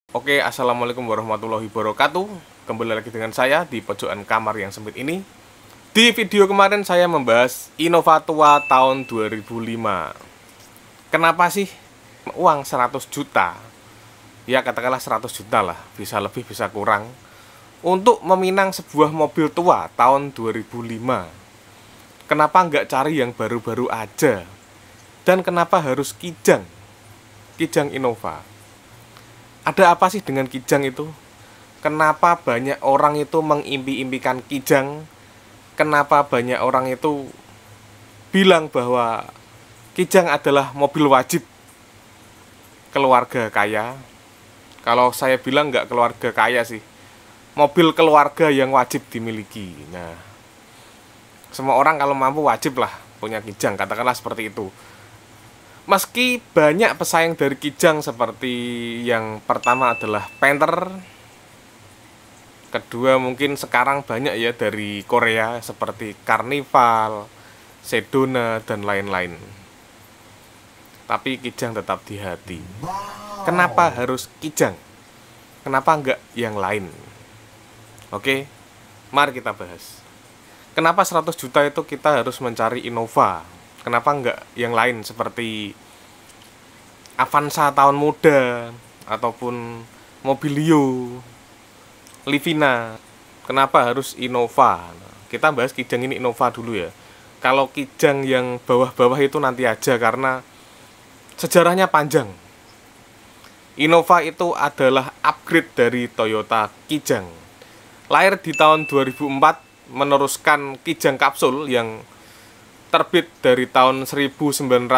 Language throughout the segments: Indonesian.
Oke, assalamualaikum warahmatullahi wabarakatuh. Kembali lagi dengan saya di pojokan kamar yang sempit ini. Di video kemarin saya membahas Innova tua tahun 2005. Kenapa sih uang 100 juta? Ya katakanlah 100 juta lah, bisa lebih bisa kurang, untuk meminang sebuah mobil tua tahun 2005. Kenapa nggak cari yang baru-baru aja? Dan kenapa harus Kijang? Kijang Innova. Ada apa sih dengan Kijang itu? Kenapa banyak orang itu mengimpi-impikan Kijang? Kenapa banyak orang itu bilang bahwa Kijang adalah mobil wajib keluarga kaya? Kalau saya bilang nggak keluarga kaya sih, mobil keluarga yang wajib dimiliki. Nah, semua orang kalau mampu wajib lah punya Kijang, katakanlah seperti itu. Meski banyak pesaing dari Kijang seperti yang pertama adalah Panther, kedua mungkin sekarang banyak ya dari Korea seperti Carnival, Sedona, dan lain-lain. Tapi Kijang tetap di hati. Kenapa harus Kijang? Kenapa enggak yang lain? Oke, mari kita bahas. Kenapa 100 juta itu kita harus mencari Innova? Kenapa enggak yang lain seperti Avanza tahun muda ataupun Mobilio, Livina? Kenapa harus Innova? Kita bahas Kijang ini Innova dulu ya. Kalau Kijang yang bawah-bawah itu nanti aja karena sejarahnya panjang. Innova itu adalah upgrade dari Toyota Kijang. Lahir di tahun 2004, meneruskan Kijang Kapsul yang terbit dari tahun 1997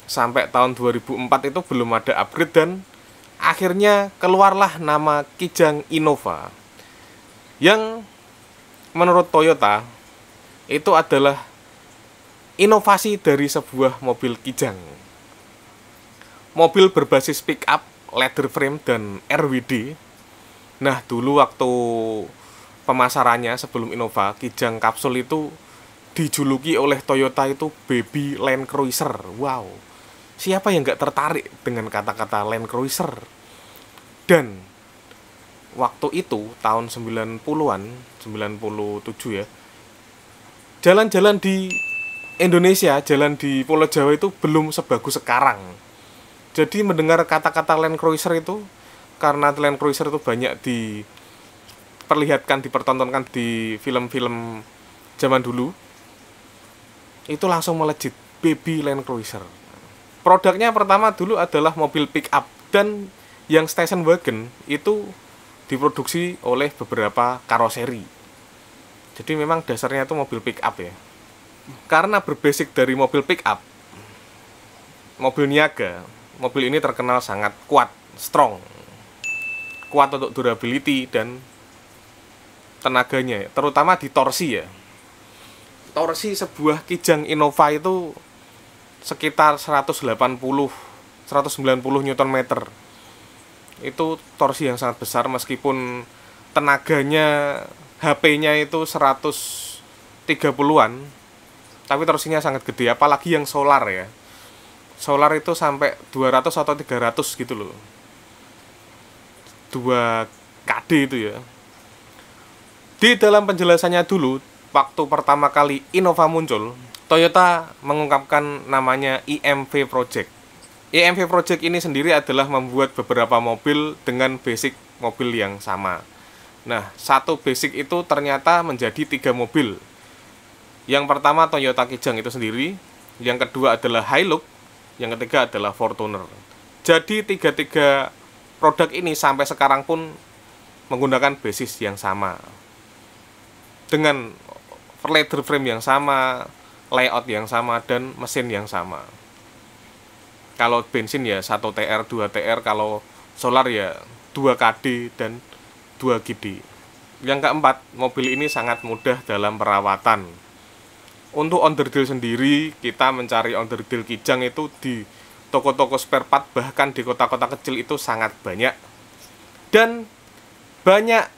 sampai tahun 2004 itu belum ada upgrade dan akhirnya keluarlah nama Kijang Innova yang menurut Toyota itu adalah inovasi dari sebuah mobil Kijang. Mobil berbasis pick up, leather frame, dan RWD. Nah, dulu waktu pemasarannya sebelum Innova, Kijang Kapsul itu dijuluki oleh Toyota itu baby Land Cruiser. Wow, siapa yang gak tertarik dengan kata-kata Land Cruiser? Dan waktu itu tahun 90-an, 97 ya, jalan-jalan di Indonesia, jalan di Pulau Jawa itu belum sebagus sekarang. Jadi mendengar kata-kata Land Cruiser itu, karena Land Cruiser itu banyak diperlihatkan, dipertontonkan di film-film zaman dulu, itu langsung melejit, baby Land Cruiser. Produknya pertama dulu adalah mobil pick up, dan yang station wagon itu diproduksi oleh beberapa karoseri. Jadi memang dasarnya itu mobil pick up ya. Karena berbasic dari mobil pick up, mobil niaga, mobil ini terkenal sangat kuat, strong, kuat untuk durability dan tenaganya, terutama di torsi ya. Torsi sebuah Kijang Innova itu sekitar 190 190 Nm. Itu torsi yang sangat besar, meskipun tenaganya, HP-nya itu 130-an, tapi torsinya sangat gede, apalagi yang solar ya. Solar itu sampai 200 atau 300 gitu loh. 2 KD itu ya. Di dalam penjelasannya dulu, waktu pertama kali Innova muncul, Toyota mengungkapkan namanya IMV Project. IMV Project ini sendiri adalah membuat beberapa mobil dengan basic mobil yang sama. Nah, satu basic itu ternyata menjadi 3 mobil. Yang pertama Toyota Kijang itu sendiri, yang kedua adalah Hilux, yang ketiga adalah Fortuner. Jadi tiga produk ini sampai sekarang pun menggunakan basis yang sama, dengan leather frame yang sama, layout yang sama, dan mesin yang sama. Kalau bensin ya 1 TR, 2 TR, kalau solar ya 2 KD dan 2 GD. Yang keempat, mobil ini sangat mudah dalam perawatan. Untuk onderdil sendiri, kita mencari onderdil Kijang itu di toko-toko spare part, bahkan di kota-kota kecil itu sangat banyak. Dan banyak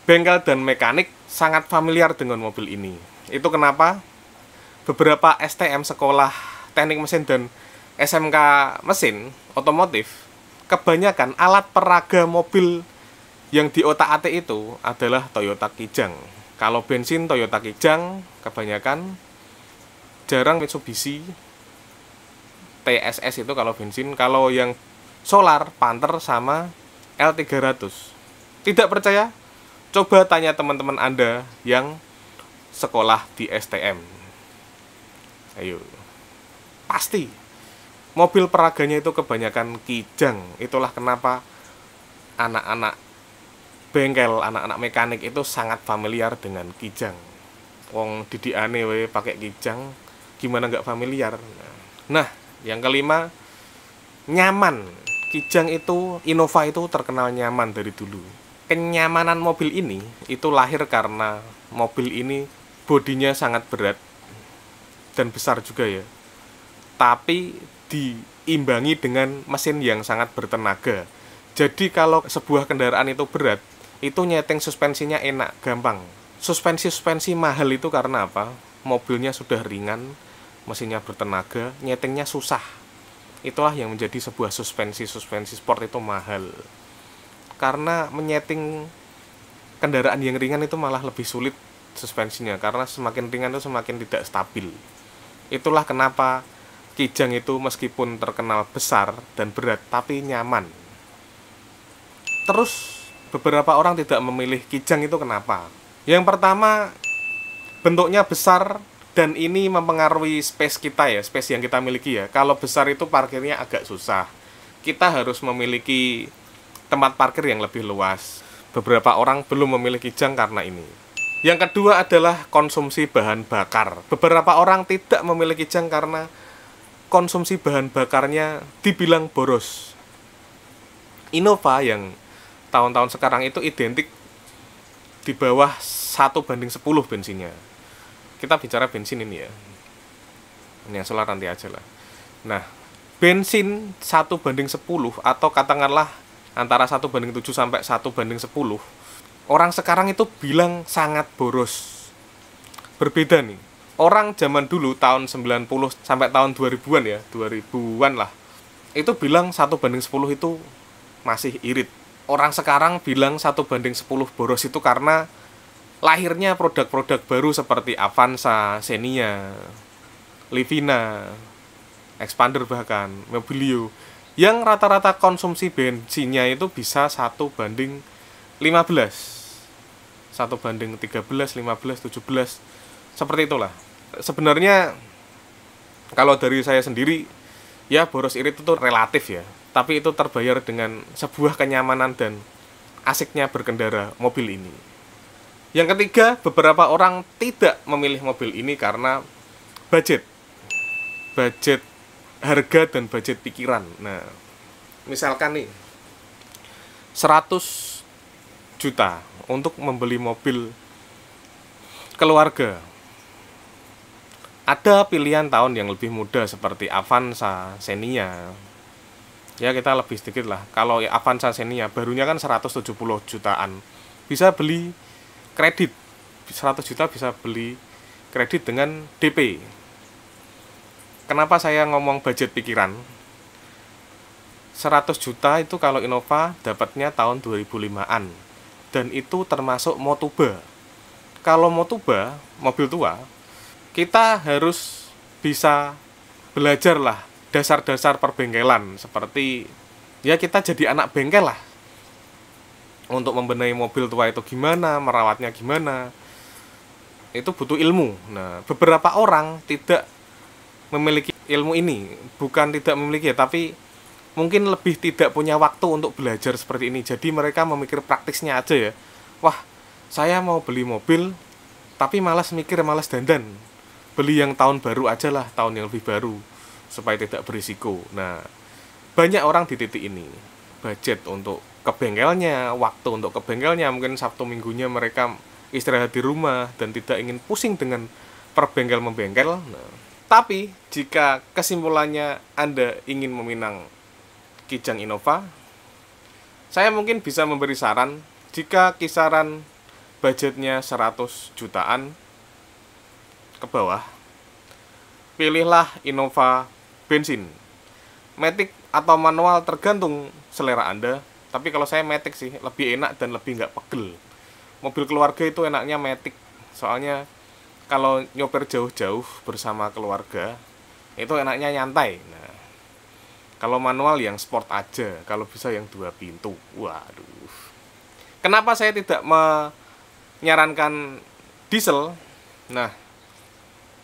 bengkel dan mekanik sangat familiar dengan mobil ini. Itu kenapa beberapa STM, sekolah teknik mesin dan SMK mesin otomotif, kebanyakan alat peraga mobil yang diotak-atik itu adalah Toyota Kijang. Kalau bensin Toyota Kijang kebanyakan, jarang Mitsubishi TSS itu kalau bensin. Kalau yang solar Panther sama L300. Tidak percaya? Coba tanya teman-teman Anda yang sekolah di STM. Ayo. Pasti mobil peraganya itu kebanyakan Kijang. Itulah kenapa anak-anak bengkel, anak-anak mekanik itu sangat familiar dengan Kijang. Wong didikane we pakai Kijang, gimana nggak familiar? Nah, yang kelima, nyaman. Kijang itu, Innova itu terkenal nyaman dari dulu. Kenyamanan mobil ini itu lahir karena mobil ini bodinya sangat berat dan besar juga ya. Tapi diimbangi dengan mesin yang sangat bertenaga. Jadi kalau sebuah kendaraan itu berat, itu nyeting suspensinya enak, gampang. Suspensi mahal itu karena apa? Mobilnya sudah ringan, mesinnya bertenaga, nyetingnya susah. Itulah yang menjadi sebuah suspensi sport itu mahal. Karena menyeting kendaraan yang ringan itu malah lebih sulit suspensinya, karena semakin ringan itu semakin tidak stabil. Itulah kenapa Kijang itu meskipun terkenal besar dan berat, tapi nyaman. Terus beberapa orang tidak memilih Kijang itu kenapa? Yang pertama, bentuknya besar dan ini mempengaruhi space kita ya, space yang kita miliki ya. Kalau besar itu parkirnya agak susah. Kita harus memiliki tempat parkir yang lebih luas. Beberapa orang belum memilih Kijang karena ini. Yang kedua adalah konsumsi bahan bakar. Beberapa orang tidak memilih Kijang karena konsumsi bahan bakarnya dibilang boros. Innova yang tahun-tahun sekarang itu identik di bawah 1:10 bensinnya. Kita bicara bensin ini ya. Ini yang solar nanti aja lah. Nah, bensin 1:10 atau katakanlah antara 1:7 sampai 1:10, orang sekarang itu bilang sangat boros. Berbeda nih. Orang zaman dulu tahun 90 sampai tahun 2000-an ya, 2000-an lah. Itu bilang 1:10 itu masih irit. Orang sekarang bilang 1:10 boros itu karena lahirnya produk-produk baru seperti Avanza, Xenia, Livina, Expander bahkan, Mobilio, yang rata-rata konsumsi bensinnya itu bisa 1:15, 1:13, 15, 17, seperti itulah. Sebenarnya kalau dari saya sendiri, ya boros irit itu relatif ya, tapi itu terbayar dengan sebuah kenyamanan dan asiknya berkendara mobil ini. Yang ketiga, beberapa orang tidak memilih mobil ini karena budget harga dan budget pikiran. Nah, misalkan nih 100 juta untuk membeli mobil keluarga. Ada pilihan tahun yang lebih muda seperti Avanza, Xenia. Ya kita lebih sedikit lah. Kalau Avanza, Xenia barunya kan 170 jutaan. Bisa beli kredit. 100 juta bisa beli kredit dengan DP. Kenapa saya ngomong budget pikiran? 100 juta itu kalau Innova dapatnya tahun 2005-an. Dan itu termasuk Motuba. Kalau Motuba, mobil tua, kita harus bisa belajar lah dasar-dasar perbengkelan. Seperti, ya kita jadi anak bengkel lah. Untuk membenahi mobil tua itu gimana, merawatnya gimana. Itu butuh ilmu. Nah, beberapa orang tidak memiliki ilmu ini, bukan tidak memiliki ya, tapi mungkin lebih tidak punya waktu untuk belajar seperti ini. Jadi mereka memikir praktisnya aja ya. Wah, saya mau beli mobil tapi malas mikir, malas dandan. Beli yang tahun baru aja lah, tahun yang lebih baru supaya tidak berisiko. Nah, banyak orang di titik ini. Budget untuk ke bengkelnya, waktu untuk ke bengkelnya, mungkin Sabtu Minggunya mereka istirahat di rumah dan tidak ingin pusing dengan perbengkel membengkel. Nah, tapi jika kesimpulannya Anda ingin meminang Kijang Innova, saya mungkin bisa memberi saran. Jika kisaran budgetnya 100 jutaan ke bawah, pilihlah Innova bensin. Matic atau manual tergantung selera Anda. Tapi kalau saya Matic sih, lebih enak dan lebih nggak pegel. Mobil keluarga itu enaknya Matic. Soalnya kalau nyopir jauh-jauh bersama keluarga, itu enaknya nyantai. Nah, kalau manual yang sport aja, kalau bisa yang 2 pintu. Waduh. Kenapa saya tidak menyarankan diesel? Nah,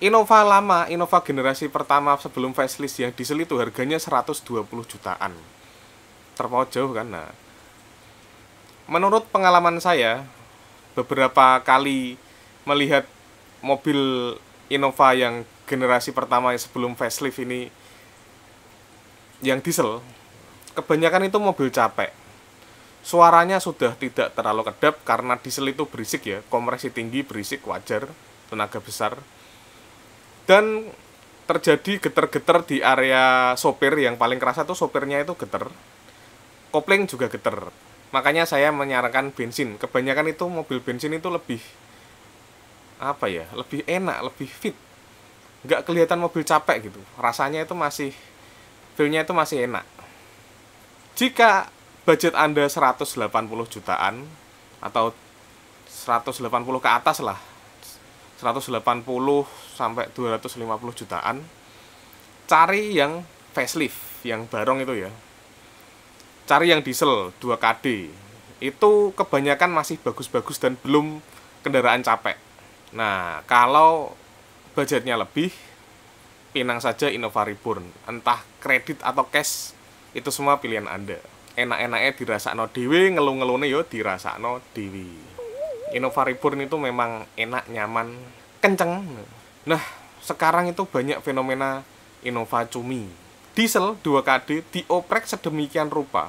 Innova lama, Innova generasi pertama sebelum facelift yang diesel itu harganya 120 jutaan. Terpaut jauh kan? Nah, menurut pengalaman saya, beberapa kali melihat mobil Innova yang generasi pertama sebelum facelift ini yang diesel, kebanyakan itu mobil capek. Suaranya sudah tidak terlalu kedap karena diesel itu berisik ya, kompresi tinggi, berisik, wajar, tenaga besar. Dan terjadi getar-getar di area sopir. Yang paling kerasa tuh sopirnya itu getar, kopling juga getar. Makanya saya menyarankan bensin. Kebanyakan itu mobil bensin itu lebih apa ya, lebih enak, lebih fit, nggak kelihatan mobil capek gitu. Rasanya itu masih, feel-nya itu masih enak. Jika budget Anda 180 jutaan atau 180 ke atas lah, 180 sampai 250 jutaan, cari yang facelift, yang barong itu ya. Cari yang diesel 2KD. Itu kebanyakan masih bagus-bagus dan belum kendaraan capek. Nah, kalau budgetnya lebih, pinang saja Innova Reborn. Entah kredit atau cash, itu semua pilihan Anda. Enak-enaknya dirasakno dhewe, ngelu-ngelune yo dirasakno dhewe. Innova Reborn itu memang enak, nyaman, kenceng. Nah, sekarang itu banyak fenomena Innova Cumi. Diesel 2KD dioprek sedemikian rupa.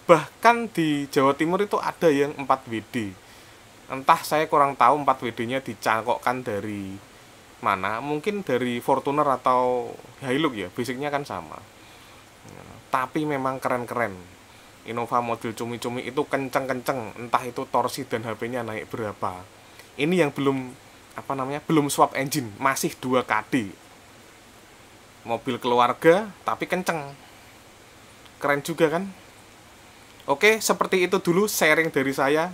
Bahkan di Jawa Timur itu ada yang 4WD. Entah, saya kurang tahu 4WD-nya dicangkokkan dari mana. Mungkin dari Fortuner atau Hilux ya, basicnya kan sama. Tapi memang keren-keren. Innova model cumi-cumi itu kenceng-kenceng, entah itu torsi dan HP-nya naik berapa. Ini yang belum belum swap engine, masih 2KD. Mobil keluarga tapi kenceng. Keren juga kan? Oke, seperti itu dulu sharing dari saya.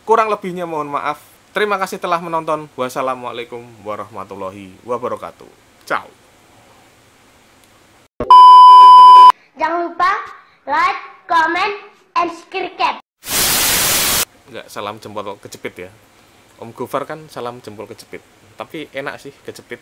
Kurang lebihnya mohon maaf. Terima kasih telah menonton. Wassalamualaikum warahmatullahi wabarakatuh. Ciao. Jangan lupa like, comment, and subscribe. Enggak, salam jempol kejepit ya. Om Gofar kan salam jempol kejepit. Tapi enak sih kejepit.